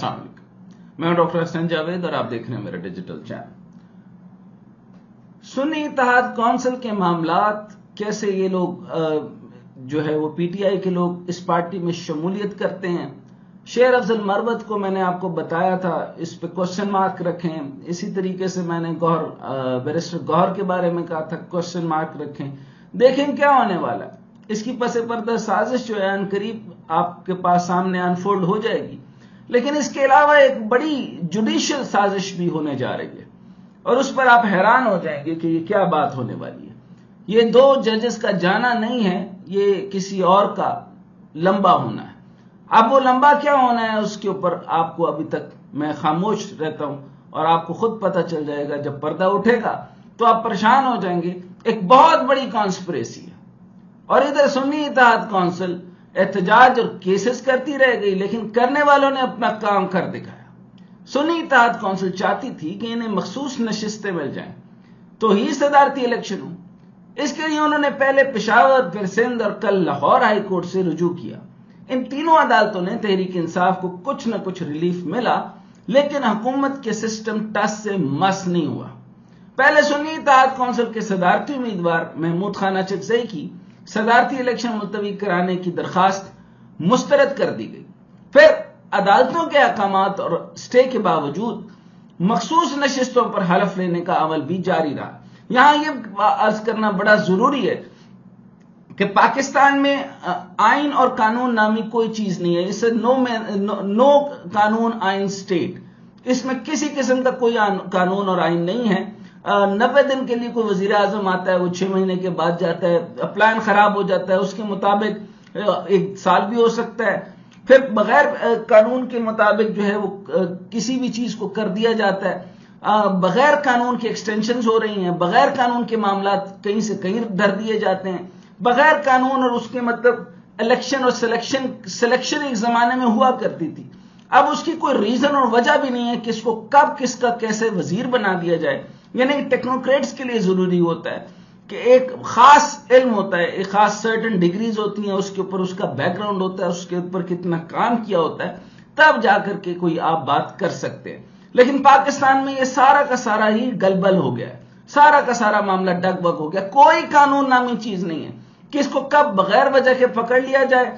السلام علیکم، میں ڈاکٹر حسن جاوید اور آپ دیکھ رہے ہیں میرا ڈیجیٹل چینل۔ سنی اتحاد کونسل کے معاملات، کیسے یہ لوگ جو ہے وہ پی ٹی آئی کے لوگ اس پارٹی میں شمولیت کرتے ہیں۔ شیر افضل مروت کو میں نے آپ کو بتایا تھا، اس پہ کوشچن مارک رکھیں۔ اسی طریقے سے میں نے بیرسٹر گوہر کے بارے میں کہا تھا کوشچن مارک رکھیں، دیکھیں کیا ہونے والا ہے۔ اس کی پس پردہ سازش جو ہے ان قریب آپ کے پاس سامنے انفولڈ ہو جائے گی، لیکن اس کے علاوہ ایک بڑی جوڈیشل سازش بھی ہونے جا رہی ہے، اور اس پر آپ حیران ہو جائیں گے کہ یہ کیا بات ہونے والی ہے۔ یہ دو ججز کا جانا نہیں ہے، یہ کسی اور کا لمبا ہونا ہے۔ اب وہ لمبا کیا ہونا ہے اس کے اوپر آپ کو ابھی تک میں خاموش رہتا ہوں، اور آپ کو خود پتہ چل جائے گا جب پردہ اٹھے گا تو آپ پریشان ہو جائیں گے۔ ایک بہت بڑی کانسپریسی ہے، اور ادھر سنی اتحاد کونسل احتجاج اور کیسز کرتی رہ گئی، لیکن کرنے والوں نے اپنا کام کر دکھایا۔ سنی اتحاد کونسل چاہتی تھی کہ انہیں مخصوص نشستیں مل جائیں تو ہی صدارتی الیکشن ہو۔ اس کے لیے انہوں نے پہلے پشاور، پھر سندھ اور کل لاہور ہائی کورٹ سے رجوع کیا۔ ان تینوں عدالتوں نے تحریک انصاف کو کچھ نہ کچھ ریلیف ملا، لیکن حکومت کے سسٹم ٹس سے مس نہیں ہوا۔ پہلے سنی اتحاد کونسل کے صدارتی امیدوار محمود خان اچکزئی کی صدارتی الیکشن ملتوی کرانے کی درخواست مسترد کر دی گئی، پھر عدالتوں کے احکامات اور اسٹے کے باوجود مخصوص نشستوں پر حلف لینے کا عمل بھی جاری رہا۔ یہاں یہ عرض کرنا بڑا ضروری ہے کہ پاکستان میں آئین اور قانون نامی کوئی چیز نہیں ہے۔ اسے نو قانون آئین اسٹیٹ، اس میں کسی قسم کا کوئی قانون اور آئین نہیں ہے۔ 90 دن کے لیے کوئی وزیر اعظم آتا ہے، وہ 6 مہینے کے بعد جاتا ہے، پلان خراب ہو جاتا ہے، اس کے مطابق 1 سال بھی ہو سکتا ہے، پھر بغیر قانون کے مطابق جو ہے وہ کسی بھی چیز کو کر دیا جاتا ہے۔ بغیر قانون کے ایکسٹینشنز ہو رہی ہیں، بغیر قانون کے معاملات کہیں سے کہیں دھر دیے جاتے ہیں، بغیر قانون، اور اس کے مطلب الیکشن اور سلیکشن ایک زمانے میں ہوا کرتی تھی۔ اب اس کی کوئی ریزن اور وجہ بھی نہیں ہے کہ اس کو کب کس کا کیسے وزیر بنا دیا جائے۔ یعنی ٹیکنوکریٹس کے لیے ضروری ہوتا ہے کہ ایک خاص علم ہوتا ہے، ایک خاص سرٹن ڈگریز ہوتی ہیں، اس کے اوپر اس کا بیک گراؤنڈ ہوتا ہے، اس کے اوپر کتنا کام کیا ہوتا ہے، تب جا کر کے کوئی آپ بات کر سکتے ہیں۔ لیکن پاکستان میں یہ سارا کا سارا ہی گلبل ہو گیا ہے، سارا کا سارا معاملہ ڈگ بگ ہو گیا۔ کوئی قانون نامی چیز نہیں ہے، کس کو کب بغیر وجہ کے پکڑ لیا جائے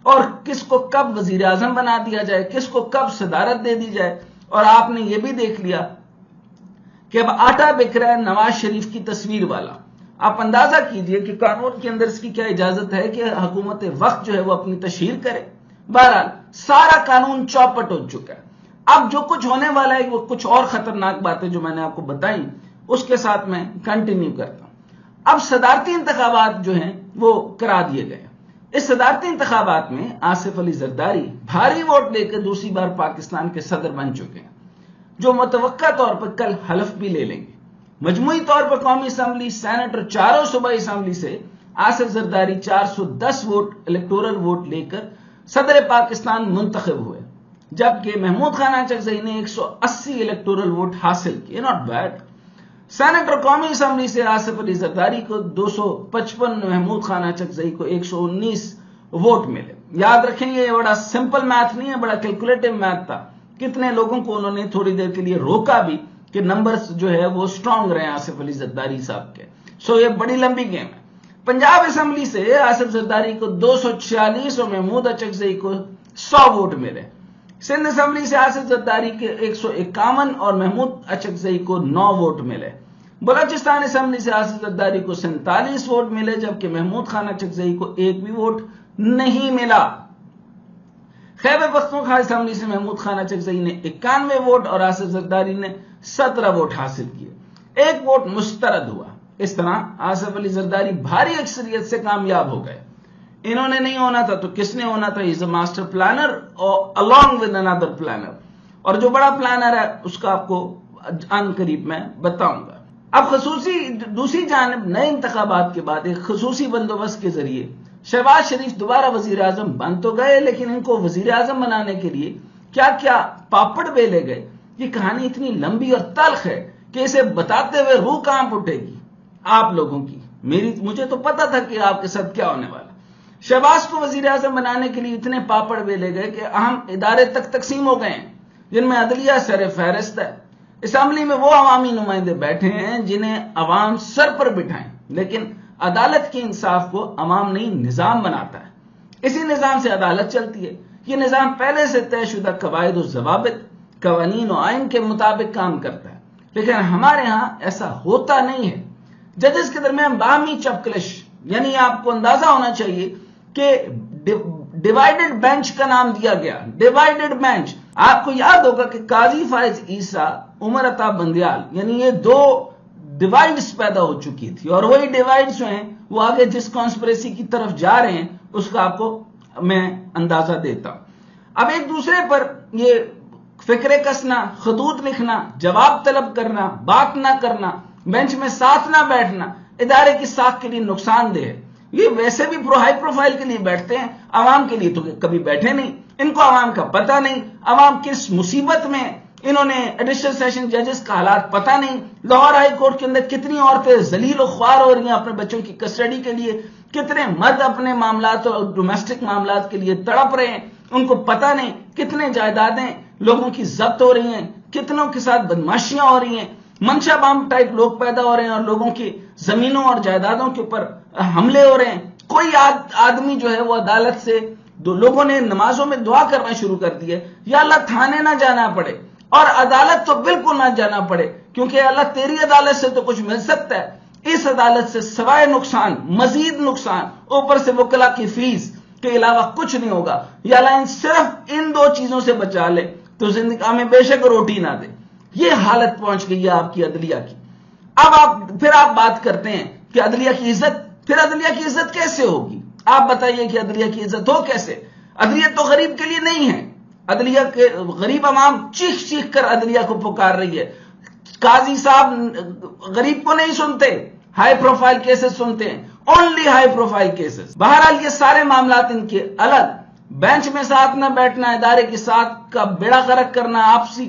اور کس کو کب وزیر اعظم بنا دیا جائے، کس کو کب صدارت دے دی جائے۔ اور آپ نے یہ بھی دیکھ لیا کہ اب آٹا بک رہا ہے نواز شریف کی تصویر والا۔ آپ اندازہ کیجئے کہ قانون کے اندر اس کی کیا اجازت ہے کہ حکومت وقت جو ہے وہ اپنی تشہیر کرے۔ بہرحال سارا قانون چوپٹ ہو چکا ہے۔ اب جو کچھ ہونے والا ہے وہ کچھ اور خطرناک باتیں جو میں نے آپ کو بتائیں، اس کے ساتھ میں کنٹینیو کرتا ہوں۔ اب صدارتی انتخابات جو ہیں وہ کرا دیے گئے۔ اس صدارتی انتخابات میں آصف علی زرداری بھاری ووٹ لے کر دوسری بار پاکستان کے صدر بن چکے ہیں، جو متوقع طور پر کل حلف بھی لے لیں گے۔ مجموعی طور پر قومی اسمبلی، سینٹ اور چاروں صوبائی اسمبلی سے Asif Zardari 410 vote electoral vote لے کر صدر پاکستان منتخب ہوئے، جبکہ محمود خان اچکزئی نے 180 الیکٹورل ووٹ حاصل کیے۔ Not bad. سینٹ اور قومی اسمبلی سے آصف علی زرداری کو 255، محمود خان اچکزئی کو 119 ووٹ ملے۔ یاد رکھیں یہ بڑا سمپل میتھ نہیں ہے، بڑا کیلکولیٹو میتھ تھا۔ کتنے لوگوں کو انہوں نے تھوڑی دیر کے لیے روکا بھی کہ نمبرز جو ہے وہ سٹرونگ رہے آصف علی زرداری صاحب کے۔ یہ بڑی لمبی گیم ہے۔ پنجاب اسمبلی سے آصف زرداری کو 246 اور محمود اچکزئی کو 100 ووٹ ملے۔ سندھ اسمبلی سے آصف زرداری کے 151 اور محمود اچکزئی کو 9 ووٹ ملے۔ بلوچستان اسمبلی سے آصف زرداری کو 47 ووٹ ملے، جبکہ محمود خان اچکزئی کو 1 بھی ووٹ نہیں ملا۔ خیبر پختونخوا اسمبلی سے محمود خان اچکزئی نے 91 ووٹ اور آصف زرداری نے 17 ووٹ حاصل کیے، 1 ووٹ مسترد ہوا۔ اس طرح آصف علی زرداری بھاری اکثریت سے کامیاب ہو گئے۔ انہوں نے نہیں ہونا تھا تو کس نے ہونا تھا؟ از اے ماسٹر پلانر اور along with another planner، اور جو بڑا پلانر ہے اس کا آپ کو ان قریب میں بتاؤں گا۔ اب دوسری جانب نئے انتخابات کے بعد ایک خصوصی بندوبست کے ذریعے شہباز شریف دوبارہ وزیر اعظم بن تو گئے، لیکن ان کو وزیر اعظم بنانے کے لیے کیا کیا پاپڑ بیلے گئے، یہ کہانی اتنی لمبی اور تلخ ہے کہ اسے بتاتے ہوئے روح کانپ اٹھے گی آپ لوگوں کی۔ مجھے تو پتا تھا کہ آپ کے ساتھ کیا ہونے والا۔ شہباز کو وزیر اعظم بنانے کے لیے اتنے پاپڑ بیلے گئے کہ اہم ادارے تک تقسیم ہو گئے ہیں۔ جن میں عدلیہ سر فہرست ہے۔ اسمبلی میں وہ عوامی نمائندے بیٹھے ہیں جنہیں عوام سر پر بٹھائیں، لیکن عدالت کے انصاف کو عوام نہیں نظام بناتا ہے۔ اسی نظام سے عدالت چلتی ہے۔ یہ نظام پہلے سے طے شدہ قواعد و ضوابط، قوانین و آئین کے مطابق کام کرتا ہے، لیکن ہمارے ہاں ایسا ہوتا نہیں ہے۔ ججز کے درمیان باہمی چپکلش، یعنی آپ کو اندازہ ہونا چاہیے کہ ڈیوائیڈڈ بینچ کا نام دیا گیا، ڈیوائیڈڈ بینچ۔ آپ کو یاد ہوگا کہ قاضی فائز عیسیٰ، عمر عطا بندیال، یعنی یہ دو ڈیوائیڈز پیدا ہو چکی تھی، اور وہی ڈیوائیڈز جو ہیں وہ آگے جس کانسپریسی کی طرف جا رہے ہیں اس کا آپ کو میں اندازہ دیتا ہوں۔ اب ایک دوسرے پر یہ فکرے کسنا، خطوط لکھنا، جواب طلب کرنا، بات نہ کرنا، بینچ میں ساتھ نہ بیٹھنا ادارے کی ساکھ کے لیے نقصان دہ ہے۔ یہ ویسے بھی ہائی پروفائل کے لیے بیٹھتے ہیں، عوام کے لیے تو کبھی بیٹھے نہیں، ان کو عوام کا پتہ نہیں، عوام کس مصیبت میں، انہوں نے ایڈیشنل سیشن ججز کا حالات پتہ نہیں، لاہور ہائی کورٹ کے اندر کتنی عورتیں ذلیل و خوار ہو رہی ہیں اپنے بچوں کی کسٹڈی کے لیے، کتنے مرد اپنے معاملات اور ڈومیسٹک معاملات کے لیے تڑپ رہے ہیں، ان کو پتہ نہیں، کتنے جائیدادیں لوگوں کی ضبط ہو رہی ہیں، کتنوں کے ساتھ بدماشیاں ہو رہی ہیں، منشا بم ٹائپ لوگ پیدا ہو رہے ہیں اور لوگوں کی زمینوں اور جائیدادوں کے اوپر حملے ہو رہے ہیں۔ کوئی آدمی جو ہے وہ عدالت سے، لوگوں نے نمازوں میں دعا کرنا شروع کر دی ہے، یا اللہ تھانے نہ جانا پڑے اور عدالت تو بالکل نہ جانا پڑے، کیونکہ اللہ تیری عدالت سے تو کچھ مل سکتا ہے، اس عدالت سے سوائے نقصان، مزید نقصان، اوپر سے وکلا کی فیس کے علاوہ کچھ نہیں ہوگا۔ یا اللہ صرف ان دو چیزوں سے بچا لے تو زندگی میں بے شک روٹی نہ دے۔ یہ حالت پہنچ گئی ہے آپ کی عدلیہ کی۔ اب پھر آپ بات کرتے ہیں کہ عدلیہ کی عزت، پھر عدلیہ کی عزت کیسے ہوگی؟ آپ بتائیے کہ عدلیہ کی عزت ہو کیسے؟ عدلیہ تو غریب کے لیے نہیں ہے، عدلیہ کے غریب عوام چیخ چیخ کر عدلیہ کو پکار رہی ہے۔ قاضی صاحب غریب کو نہیں سنتے، ہائی پروفائل کیسز سنتے ہیں، اونلی ہائی پروفائل کیسز۔ بہرحال یہ سارے معاملات ان کے الگ، بینچ میں ساتھ نہ بیٹھنا، ادارے کے ساتھ کا بیڑا غرق کرنا، آپسی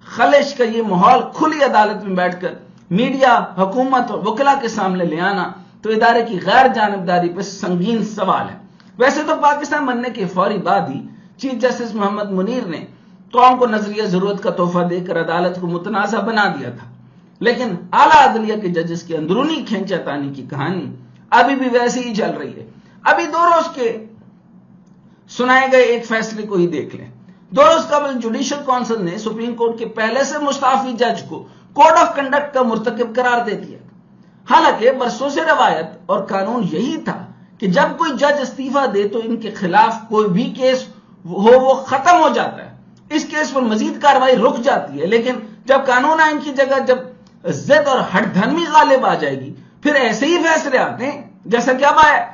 خلش کا یہ ماحول کھلی عدالت میں بیٹھ کر میڈیا، حکومت اور وکلا کے سامنے لے آنا تو ادارے کی غیر جانبداری پر سنگین سوال ہے۔ ویسے تو پاکستان بننے کے فوری بعد ہی چیف جسٹس محمد منیر نے قوم کو نظریہ ضرورت کا تحفہ دے کر عدالت کو متنازع بنا دیا تھا، لیکن اعلیٰ عدلیہ کے ججز کی اندرونی کھینچا تانی کی کہانی ابھی بھی ویسی ہی چل رہی ہے۔ ابھی 2 روز کے سنائے گئے ایک فیصلے کو ہی دیکھ لیں۔ 2 روز قبل جوڈیشل کونسل نے سپریم کورٹ کے پہلے سے مستعفی جج کو کوڈ آف کنڈکٹ کا مرتکب قرار دے دیا۔ حالانکہ برسوں سے روایت اور قانون یہی تھا کہ جب کوئی جج استعفیٰ دے تو ان کے خلاف کوئی بھی کیس ہو وہ ختم ہو جاتا ہے، اس کیس پر مزید کارروائی رک جاتی ہے، لیکن جب قانون آئین کی جگہ جب ضد اور ہٹ دھرمی غالب آ جائے گی پھر ایسے ہی فیصلے آتے ہیں جیسا کہ اب آیا۔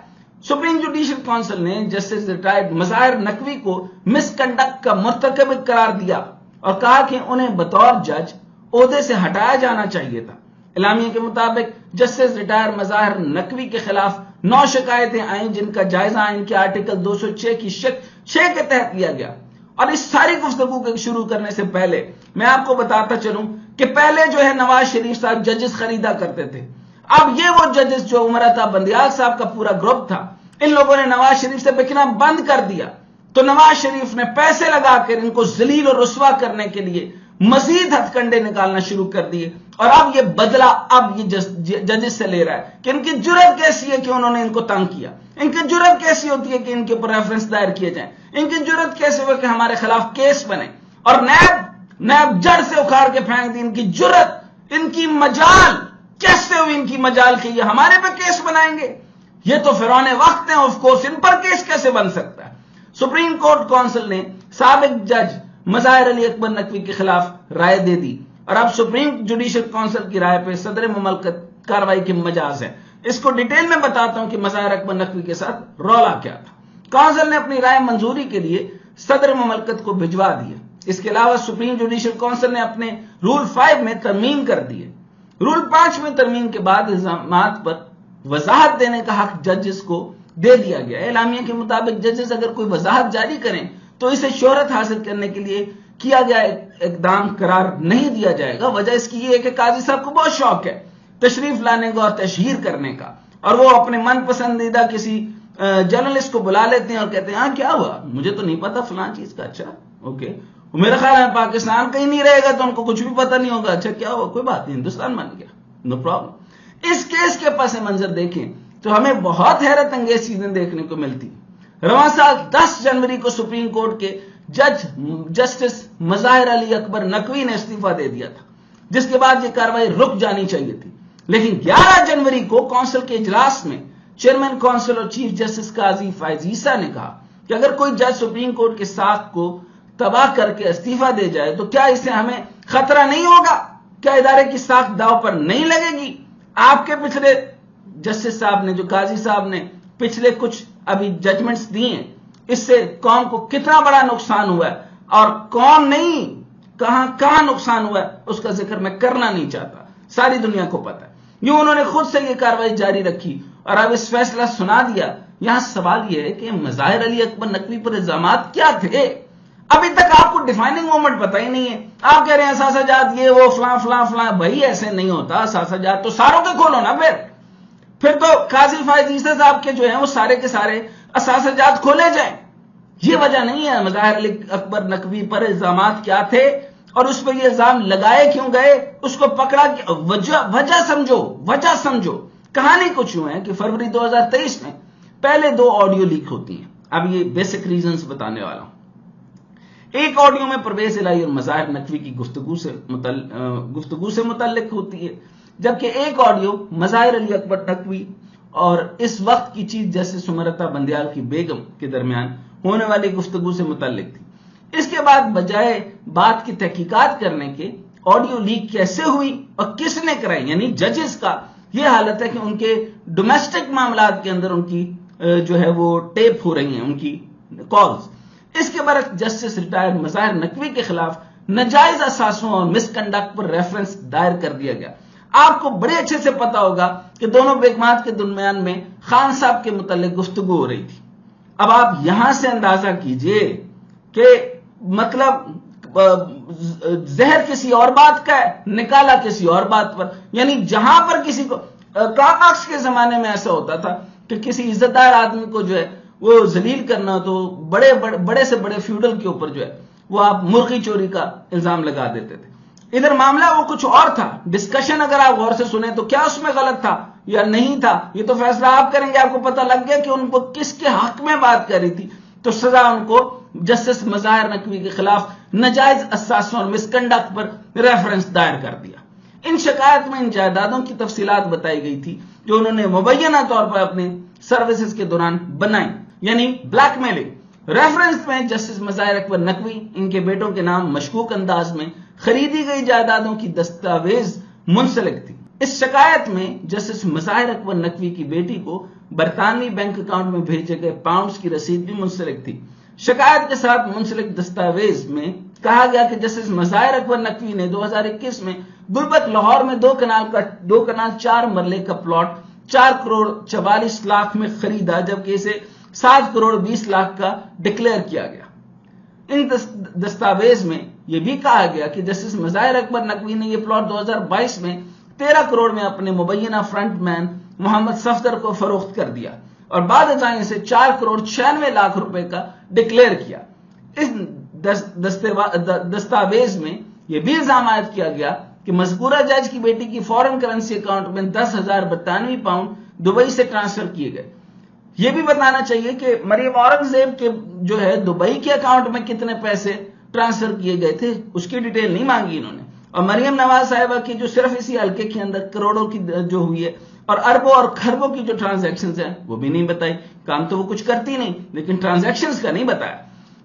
سپریم جوڈیشل کونسل نے جسٹس ریٹائرڈ مظاہر نقوی کو مس کنڈکٹ کا مرتکب قرار دیا اور کہا کہ انہیں بطور جج عہدے سے ہٹایا جانا چاہیے تھا۔ اعلامیہ کے مطابق جسٹس ریٹائر مظاہر نقوی کے خلاف 9 شکایتیں آئیں جن کا جائزہ آئین کے آرٹیکل 206 کی شق 6 کے تحت لیا گیا۔ اور اس ساری گفتگو کے شروع کرنے سے پہلے میں آپ کو بتاتا چلوں کہ پہلے جو ہے نواز شریف صاحب ججز خریدا کرتے تھے، اب یہ وہ ججز جو عمر عطا بندیال صاحب کا پورا گروپ تھا، ان لوگوں نے نواز شریف سے بکنا بند کر دیا، تو نواز شریف نے پیسے لگا کر ان کو ذلیل اور رسوا کرنے کے لیے مزید ہتھ کنڈے نکالنا شروع کر دیے، اور اب یہ بدلہ اب یہ ججز سے لے رہا ہے کہ ان کی جرت کیسی ہے کہ انہوں نے ان کو تنگ کیا، ان کی جرت کیسی ہوتی ہے کہ ان کے اوپر ریفرنس دائر کیے جائیں، ان کی جرت کیسے ہو کہ ہمارے خلاف کیس بنے، اور نیب جڑ سے اکھاڑ کے پھینک دی ان کی جرت، ان کی مجال کیسے ہوئی، ان کی مجال کہ یہ ہمارے پہ کیس بنائیں گے، یہ تو فرعون وقت ہیں، of course in per case کیسے بن سکتا ہے۔ سپریم کورٹ کونسل نے سابق جج مظاہر علی اکبر نقوی کے خلاف رائے دے دی، اور اب سپریم جوڈیشل کونسل کی رائے پہ صدر مملکت کارروائی کے مجاز ہے۔ اس کو ڈیٹیل میں بتاتا ہوں کہ مظاہر اکبر نقوی کے ساتھ رولا کیا تھا۔ کونسل نے اپنی رائے منظوری کے لیے صدر مملکت کو بھجوا دی ہے۔ اس کے علاوہ سپریم جوڈیشل کونسل نے اپنے رول 5 میں ترمیم کر دی ہے۔ رول 5 میں ترمیم کے بعد الزامات پر وضاحت دینے کا حق ججز کو دے دیا گیا ہے۔ اعلامیہ کے مطابق ججز اگر کوئی وضاحت جاری کریں تو اسے شہرت حاصل کرنے کے لیے کیا گیا اقدام قرار نہیں دیا جائے گا۔ وجہ اس کی یہ ہے کہ قاضی صاحب کو بہت شوق ہے تشریف لانے کا اور تشہیر کرنے کا، اور وہ اپنے من پسندیدہ کسی جرنلسٹ کو بلا لیتے ہیں اور کہتے ہیں ہاں کیا ہوا، مجھے تو نہیں پتا فلاں چیز کا، اچھا اوکے، میرا خیال ہے پاکستان کہیں نہیں رہے گا تو ان کو کچھ بھی پتہ نہیں ہوگا. اچھا کیا ہوا, کوئی بات نہیں, ہندوستان بن گیا, نو پرابلم. اس کیس کے پس منظر دیکھیں تو ہمیں بہت حیرت انگیز چیزیں دیکھنے کو ملتی. رواں سال 10 جنوری کو سپریم کورٹ کے جج جسٹس مظاہر علی اکبر نقوی نے استعفیٰ دے دیا تھا, جس کے بعد یہ کارروائی رک جانی چاہیے تھی. لیکن 11 جنوری کو کونسل کے اجلاس میں چیئرمین کونسل اور چیف جسٹس قاضی فائز عیسیٰ نے کہا کہ اگر کوئی جج سپریم کورٹ کے ساکھ کو تباہ کر کے استعفیٰ دے جائے تو کیا اس سے ہمیں خطرہ نہیں ہوگا, کیا ادارے کی ساکھ داؤ پر نہیں لگے گی. آپ کے پچھلے جسٹس صاحب نے, جو قاضی صاحب نے پچھلے کچھ ابھی ججمنٹس دی ہیں, اس سے قوم کو کتنا بڑا نقصان ہوا ہے, اور کون نہیں کہاں نقصان ہوا ہے اس کا ذکر میں کرنا نہیں چاہتا, ساری دنیا کو پتا ہے. یوں انہوں نے خود سے یہ کارروائی جاری رکھی اور اب اس فیصلہ سنا دیا. یہاں سوال یہ ہے کہ مظاہر علی اکبر نقوی پر الزامات کیا تھے؟ ابھی تک آپ کو ڈیفائننگ مومنٹ پتہ ہی نہیں ہے. آپ کہہ رہے ہیں اثاثہ جات یہ وہ فلاں فلاں فلاں. بھائی ایسے نہیں ہوتا, اثاثہ جات تو ساروں کے کھولو نا. پھر تو قاضی فائز عیسیٰ صاحب کے جو ہیں وہ سارے کے سارے اثاثہ جات کھولے جائیں. یہ وجہ نہیں ہے. مظاہر علی اکبر نقوی پر الزامات کیا تھے اور اس پر یہ الزام لگائے کیوں گئے, اس کو پکڑا کہ وجہ سمجھو. کہانی کچھ یوں ہے کہ فروری 2023 میں پہلے 2 آڈیو لیک ہوتی ہیں. اب یہ بیسک ریزنز بتانے والا ہوں. ایک آڈیو میں پرویز الہی اور مظاہر نقوی کی گفتگو سے متعلق ہوتی ہے, جبکہ ایک آڈیو مظاہر علی اکبر نقوی اور اس وقت کی چیف جسٹس سمرتا بندیال کی بیگم کے درمیان ہونے والی گفتگو سے متعلق تھی. اس کے بعد بجائے بات کی تحقیقات کرنے کے آڈیو لیک کیسے ہوئی اور کس نے کرائی, یعنی ججز کا یہ حالت ہے کہ ان کے ڈومیسٹک معاملات کے اندر ان کی جو ہے وہ ٹیپ ہو رہی ہیں, ان کی کالز. اس کے برعکس جسٹس ریٹائرڈ مظاہر نقوی کے خلاف ناجائز اثاثوں اور مس کنڈکٹ پر ریفرنس دائر کر دیا گیا. آپ کو بڑے اچھے سے پتا ہوگا کہ دونوں بیگمات کے درمیان میں خان صاحب کے متعلق گفتگو ہو رہی تھی. اب آپ یہاں سے اندازہ کیجئے کہ مطلب زہر کسی اور بات کا ہے, نکالا کسی اور بات پر. یعنی جہاں پر کسی کو کارل مارکس کے زمانے میں ایسا ہوتا تھا کہ کسی عزت دار آدمی کو جو ہے وہ ذلیل کرنا تو بڑے سے بڑے فیوڈل کے اوپر جو ہے وہ آپ مرغی چوری کا الزام لگا دیتے تھے. ادھر معاملہ وہ کچھ اور تھا. ڈسکشن اگر آپ غور سے سنیں تو کیا اس میں غلط تھا یا نہیں تھا یہ تو فیصلہ آپ کریں گے. آپ کو پتہ لگ گیا کہ ان کو کس کے حق میں بات کر رہی تھی, تو سزا ان کو جسٹس مظاہر نقوی کے خلاف ناجائز اثاثوں اور مس کنڈکٹ پر ریفرنس دائر کر دیا. ان شکایت میں ان جائیدادوں کی تفصیلات بتائی گئی تھی جو انہوں نے مبینہ طور پر اپنے سروسز کے دوران بنائی, یعنی بلیک میلنگ. ریفرنس میں جسٹس مظاہر اکبر نقوی ان کے بیٹوں کے نام مشکوک انداز میں خریدی گئی جائیدادوں کی دستاویز منسلک تھی. اس شکایت میں جسٹس مظاہر اکبر نقوی کی بیٹی کو برطانوی بینک اکاؤنٹ میں بھیجے گئے پاؤنڈز کی رسید بھی منسلک تھی. شکایت کے ساتھ منسلک دستاویز میں کہا گیا کہ جسٹس مظاہر اکبر نقوی نے 2021 میں گلبت لاہور میں 2 کنال 4 مرلے کا پلاٹ 4 کروڑ 44 لاکھ میں خریدا, جبکہ اسے 7 کروڑ 20 لاکھ کا ڈکلیئر کیا گیا. ان دستاویز میں یہ بھی کہا گیا کہ جسٹس مظاہر اکبر نقوی نے یہ پلاٹ 2022 میں 13 کروڑ میں اپنے مبینہ فرنٹ مین محمد صفدر کو فروخت کر دیا اور بعد ازاں اسے 4 کروڑ 96 لاکھ روپے کا ڈکلیئر کیا. اس دستاویز میں یہ بھی الزام عائد کیا گیا کہ مذکورہ جج کی بیٹی کی فورن کرنسی اکاؤنٹ میں 10,000 برطانوی پاؤنڈ دبئی سے ٹرانسفر کیے گئے. یہ بھی بتانا چاہیے کہ مریم اورنگزیب کے جو ہے دبئی کے اکاؤنٹ میں کتنے پیسے ٹرانسفر کیے گئے تھے اس کی ڈیٹیل نہیں مانگی انہوں نے, اور مریم نواز صاحبہ کی جو صرف اسی حلقے کے اندر کروڑوں کی جو ہوئی ہے اور اربوں اور خربوں کی جو ٹرانزیکشنز ہیں وہ بھی نہیں بتائی. کام تو وہ کچھ کرتی نہیں لیکن ٹرانزیکشنز کا نہیں بتایا.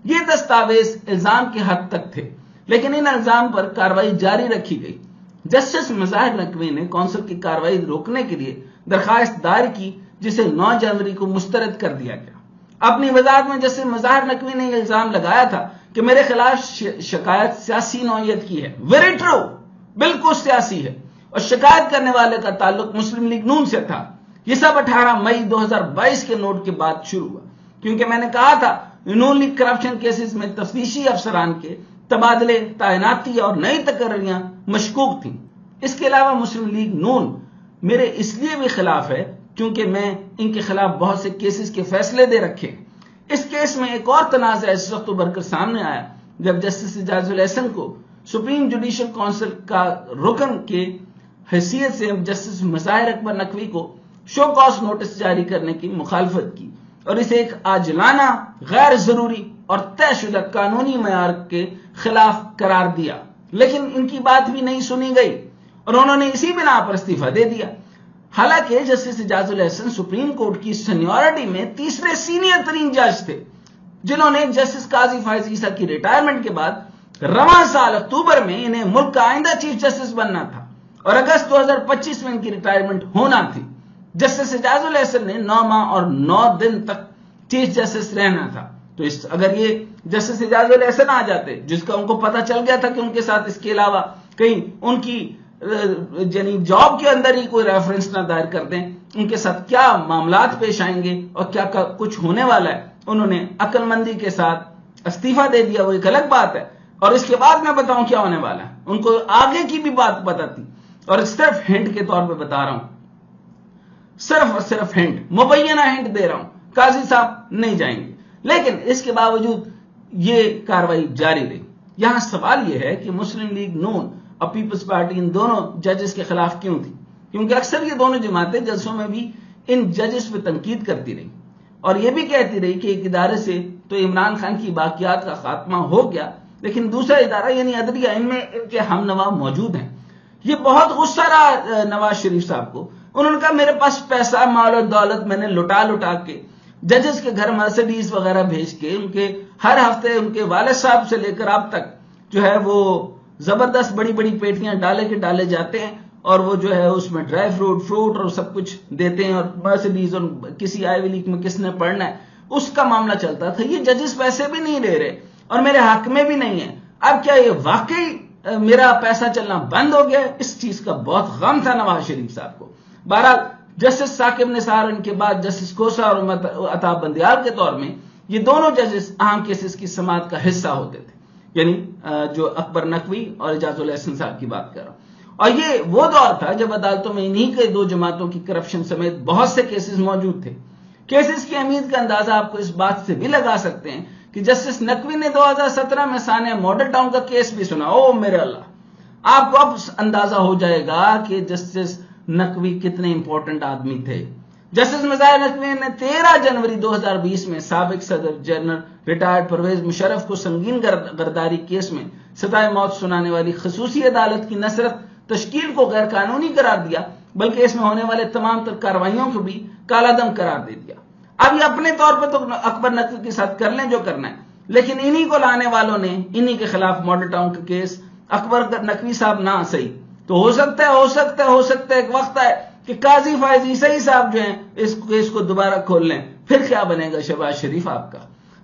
یہ دستاویز الزام کے حد تک تھے لیکن ان الزام پر کارروائی جاری رکھی گئی. جسٹس مظاہر نقوی نے کونسل کی کارروائی روکنے کے لیے درخواست دائر کی جسے 9 جنوری کو مسترد کر دیا گیا. اپنی وضاحت میں جسٹس مظاہر نقوی نے یہ الزام لگایا تھا کہ میرے خلاف شکایت سیاسی نوعیت کی ہے. ویری ٹرو, بالکل سیاسی ہے, اور شکایت کرنے والے کا تعلق مسلم لیگ نون سے تھا. یہ سب 18 مئی 2022 کے نوٹ کے بعد شروع ہوا, کیونکہ میں نے کہا تھا نون لیگ کرپشن کیسز میں تفتیشی افسران کے تبادلے, تعیناتی اور نئی تقرریاں مشکوک تھیں. اس کے علاوہ مسلم لیگ نون میرے اس لیے بھی خلاف ہے کیونکہ میں ان کے خلاف بہت سے کیسز کے فیصلے دے رکھے. اس کیس میں ایک اور تنازع اس وقت ابھر کر سامنے آیا جب جسٹس اعجاز الاحسن کو سپریم جوڈیشل کونسل کا رکن کے حیثیت سے جسٹس مظاہر اکبر نقوی کو شو کاز نوٹس جاری کرنے کی مخالفت کی اور اسے ایک عاجلانہ، غیر ضروری اور طے شدہ قانونی معیار کے خلاف قرار دیا، لیکن ان کی بات بھی نہیں سنی گئی اور انہوں نے اسی بنا پر استعفیٰ دے دیا۔ حالانکہ justice Ijaz ul Ahsan supreme court کی سینیورٹی میں تیسرے سینئر ترین جج تھے، جنہوں نے جسٹس قاضی فائز عیسیٰ کی ریٹائرمنٹ کے بعد رواں سال اکتوبر میں انہیں ملک کا آئندہ چیف جسٹس بننا تھا اور اگست 2025 میں ان کی ریٹائرمنٹ ہونا تھی۔ جسٹس اعجاز الاحسن نے 9 ماہ اور 9 دن تک چیف جسٹس رہنا تھا، تو اگر یہ جسٹس اعجاز الاحسن آ جاتے، جس کا ان کو پتہ چل گیا تھا کہ ان کے ساتھ اس کے علاوہ کہیں ان کی یعنی جاب کے اندر ہی کوئی ریفرنس نہ دائر کر دیں، ان کے ساتھ کیا معاملات پیش آئیں گے اور کیا کچھ ہونے والا ہے، انہوں نے عقل مندی کے ساتھ استعفیٰ دے دیا، وہ ایک الگ بات ہے۔ اور اس کے بعد میں بتاؤں کیا ہونے والا ہے، ان کو آگے کی بھی بات پتہ تھی اور صرف ہنٹ کے طور پہ بتا رہا ہوں، صرف اور صرف ہنٹ، مبینہ ہنٹ دے رہا ہوں، قاضی صاحب نہیں جائیں گے، لیکن اس کے باوجود یہ کاروائی جاری رہی۔ یہاں سوال یہ ہے کہ مسلم لیگ نون اور پیپلز پارٹی ان دونوں ججز کے خلاف کیوں تھی؟ کیونکہ اکثر یہ دونوں جماعتیں جلسوں میں بھی ان ججز پہ تنقید کرتی رہی اور یہ بھی کہتی رہی کہ ایک ادارے سے تو عمران خان کی باقیات کا خاتمہ ہو گیا، لیکن دوسرا ادارہ یعنی عدلیہ، ان میں ان کے ہم نوا موجود ہیں۔ یہ بہت غصہ رہا نواز شریف صاحب کو، انہوں نے کہا میرے پاس پیسہ، مال و دولت میں نے لٹا کے ججز کے گھر مرسیڈیز وغیرہ بھیج کے ان کے ہر ہفتے ان کے والد صاحب سے لے کر اب تک جو ہے وہ زبردست بڑی بڑی پیٹیاں ڈالے جاتے ہیں اور وہ جو ہے اس میں ڈرائی فروٹ اور سب کچھ دیتے ہیں اور مرسیڈیز اور کسی آئیوی لیگ میں کس نے پڑھنا ہے اس کا معاملہ چلتا تھا۔ یہ ججز پیسے بھی نہیں لے رہے اور میرے حق میں بھی نہیں ہے، اب کیا یہ واقعی میرا پیسہ چلنا بند ہو گیا؟ اس چیز کا بہت غم تھا نواز شریف صاحب کو۔ بہرحال جسٹس ثاقب نثار، ان کے بعد جسٹس کوسا اور عطا بندیال کے دور میں یہ دونوں ججز اہم کیسز کی سماعت کا حصہ ہوتے تھے، یعنی جو اکبر نقوی اور اعجاز الاحسن صاحب کی بات کر رہا ہوں۔ اور یہ وہ دور تھا جب عدالتوں میں انہی کے دو جماعتوں کی کرپشن سمیت بہت سے کیسز موجود تھے۔ کیسز کی اہمیت کا اندازہ آپ کو اس بات سے بھی لگا سکتے ہیں کہ جسٹس نقوی نے 2017 میں سانحہ ماڈل ٹاؤن کا کیس بھی سنا۔ او میرے اللہ، آپ کو اب اندازہ ہو جائے گا کہ جسٹس نقوی کتنے امپورٹنٹ آدمی تھے۔ جسٹس مظاہر نقوی نے 13 جنوری 2020 میں سابق صدر جنرل ریٹائرڈ پرویز مشرف کو سنگین غداری کیس میں سزائے موت سنانے والی خصوصی عدالت کی نہ صرف تشکیل کو غیر قانونی قرار دیا بلکہ اس میں ہونے والے تمام تر کارروائیوں کو بھی کالا دم قرار دے دیا۔ اب یہ اپنے طور پہ تو اکبر نقوی کے ساتھ کر لیں جو کرنا ہے، لیکن انہی کو لانے والوں نے انہی کے خلاف ماڈل ٹاؤن کا کیس اکبر نقوی صاحب نہ صحیح تو ہو سکتا ہے ایک وقت ہے کہ قاضی فائز عیسیٰ صاحب جو ہیں اس کیس کو دوبارہ کھول لیں، پھر کیا بنے گا شہباز شریف آپ کا۔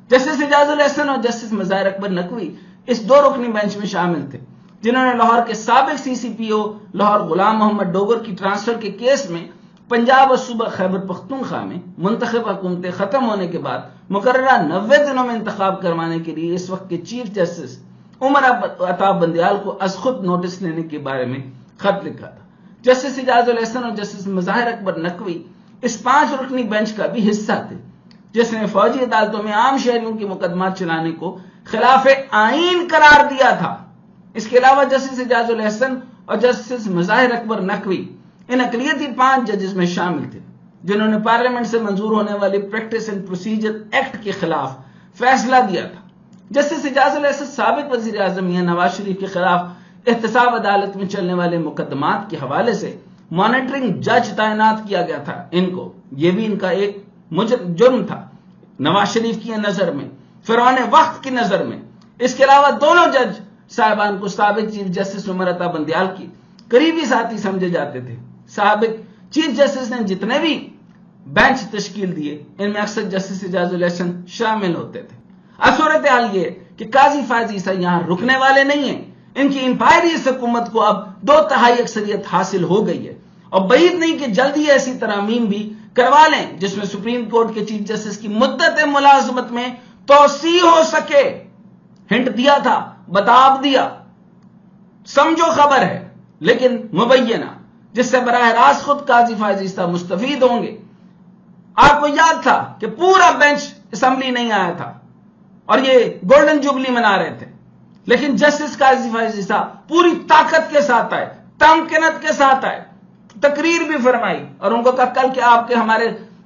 جسٹس اعجاز الاحسن اور جسٹس مظاہر اکبر نقوی اس 2 رکنی بینچ میں شامل تھے جنہوں نے لاہور کے سابق CCPO لاہور غلام محمد ڈوگر کی ٹرانسفر کے کیس میں پنجاب اور صوبہ خیبر پختونخوا میں منتخب حکومتیں ختم ہونے کے بعد مقررہ 90 دنوں میں انتخاب کروانے کے لیے اس وقت کے چیف جسٹس عمر عطا بندیال کو از خود نوٹس لینے کے بارے میں خط لکھا تھا۔ جسٹس اعجاز الاحسن اور جسٹس مظاہر اکبر نقوی اس 5 رکنی بینچ کا بھی حصہ تھے جس نے فوجی عدالتوں میں عام شہریوں کے مقدمات چلانے کو خلاف آئین قرار دیا تھا۔ اس کے علاوہ جسٹس اعجاز الاحسن اور جسٹس مظاہر اکبر نقوی ان اقلیتی 5 ججز میں شامل تھے جنہوں نے پارلیمنٹ سے منظور ہونے والی پریکٹس اینڈ پروسیجر ایکٹ کے خلاف فیصلہ دیا تھا۔ جسٹس اعجاز الاحسن سابق وزیر اعظم نواز شریف کے خلاف احتساب عدالت میں چلنے والے مقدمات کے حوالے سے مانیٹرنگ جج تعینات کیا گیا تھا ان کو، یہ بھی ان کا ایک جرم تھا نواز شریف کی نظر میں، فرعون وقت کی نظر میں۔ اس کے علاوہ دونوں جج صاحبان کو سابق چیف جسٹس عمر عطا بندیال کی قریبی ساتھی سمجھے جاتے تھے۔ سابق چیف جسٹس نے جتنے بھی بینچ تشکیل دیے ان میں اکثر جسٹس اعجاز الاحسن شامل ہوتے تھے۔ اب صورتحال یہ کہ قاضی فائز عیسیٰ یہاں رکنے والے نہیں ہیں، ان کی امپائریس حکومت کو اب 2/3 اکثریت حاصل ہو گئی ہے اور بعید نہیں کہ جلدی ایسی ترامیم بھی کروا لیں جس میں سپریم کورٹ کے چیف جسٹس کی مدت ملازمت میں توسیع ہو سکے۔ ہنٹ دیا تھا، بتاب دیا، سمجھو خبر ہے لیکن مبینہ، جس سے براہ راست خود قاضی فائز عیسیٰ مستفید ہوں گے۔ آپ کو یاد تھا کہ پورا بینچ اسمبلی نہیں آیا تھا اور یہ گولڈن جوبلی منا رہے تھے، لیکن جسٹس قاضی فائزی صاحب پوری طاقت کے ساتھ آئے، تمکنت کے ساتھ آئے، تقریر بھی فرمائی اور ان کو کہا کل کہ آپ کے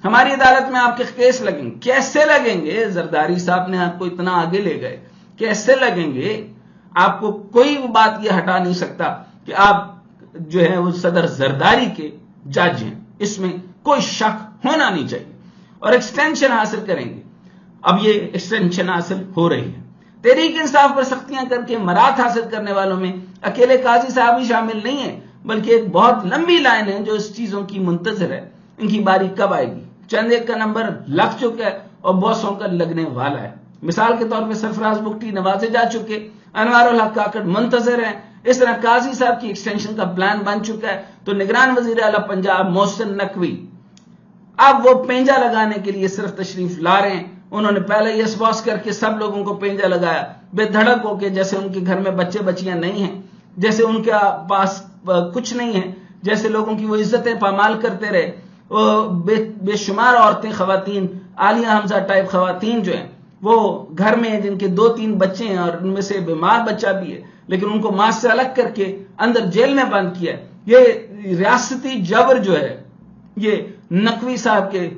ہماری عدالت میں آپ کے کیس لگیں گے۔ کیسے لگیں گے؟ زرداری صاحب نے آپ کو اتنا آگے لے گئے، کیسے لگیں گے؟ آپ کو کوئی بات یہ ہٹا نہیں سکتا کہ آپ جو ہے وہ صدر زرداری کے جج ہیں، اس میں کوئی شک ہونا نہیں چاہیے، اور ایکسٹینشن حاصل کریں گے۔ اب یہ ایکسٹینشن حاصل ہو رہی ہے۔ تحریک انصاف پر سختیاں کر کے مراد حاصل کرنے والوں میں اکیلے قاضی صاحب ہی شامل نہیں ہیں، بلکہ ایک بہت لمبی لائن ہے جو اس چیزوں کی منتظر ہے۔ ان کی باری کب آئے گی؟ چند ایک کا نمبر لگ چکا ہے اور بہتوں کا لگنے والا ہے۔ مثال کے طور پہ سرفراز بگٹی نوازے جا چکے، انوار الحق کاکڑ منتظر ہیں، اس طرح قاضی صاحب کی ایکسٹینشن کا پلان بن چکا ہے۔ تو نگران وزیر اعلیٰ پنجاب محسن نقوی اب وہ پینجا لگانے کے لیے صرف تشریف لا رہے ہیں۔ انہوں نے پہلے یس باس کر کے سب لوگوں کو پینجا لگایا، بے دھڑک ہو کے، جیسے ان کے گھر میں بچے بچیاں نہیں ہیں، جیسے ان کے پاس کچھ نہیں ہے، جیسے لوگوں کی وہ عزتیں پامال کرتے رہے۔ بے شمار عورتیں، خواتین، عالیہ حمزہ ٹائپ خواتین جو ہیں، وہ گھر میں جن کے 2-3 بچے ہیں اور ان میں سے بیمار بچہ بھی ہے، لیکن ان کو ماں سے الگ کر کے اندر جیل میں بند کیا ہے۔ یہ ریاستی جبر جو ہے، یہ نقوی صاحب کے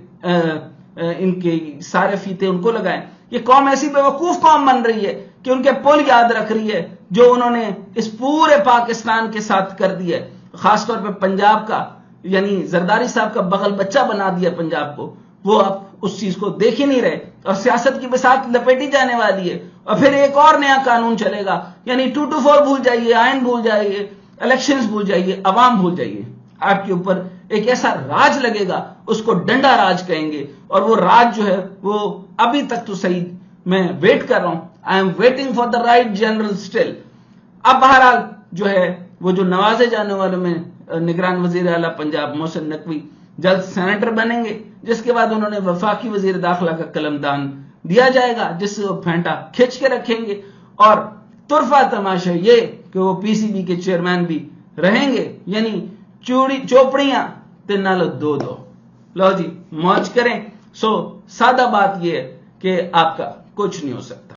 ان کے سارے فیتے ان کو لگائیں۔ یہ قوم ایسی بیوقوف قوم بن رہی ہے کہ ان کے پل یاد رکھ رہی ہے جو انہوں نے اس پورے پاکستان کے ساتھ کر دیا ہے، خاص طور پہ پنجاب کا، یعنی زرداری صاحب کا بغل بچہ بنا دیا پنجاب کو۔ وہ اب اس چیز کو دیکھ ہی نہیں رہے اور سیاست کی بساط لپیٹی جانے والی ہے، اور پھر ایک اور نیا قانون چلے گا، یعنی 224 بھول جائیے، آئین بھول جائیے، الیکشنز بھول جائیے، عوام بھول جائیے۔ آپ کے اوپر ایک ایسا راج لگے گا، اس کو ڈنڈا راج کہیں گے، اور وہ راج جو ہے وہ ابھی تک تو صحیح میں ویٹ کر رہا ہوں، I am waiting for the right general still. اب بہرحال جو ہے وہ جو نوازے جانے والوں میں نگران وزیر اعلیٰ پنجاب محسن نقوی جلد سینیٹر بنیں گے، جس کے بعد انہوں نے وفاقی وزیر داخلہ کا قلم دان دیا جائے گا، جس سے وہ پھینٹا کھینچ کے رکھیں گے، اور طرفہ تماشا یہ کہ وہ پی سی بی کے چیئرمین بھی رہیں گے، یعنی چوپڑیاں تین نال دو لو جی موج کریں۔ سو سادہ بات یہ ہے کہ آپ کا کچھ نہیں ہو سکتا۔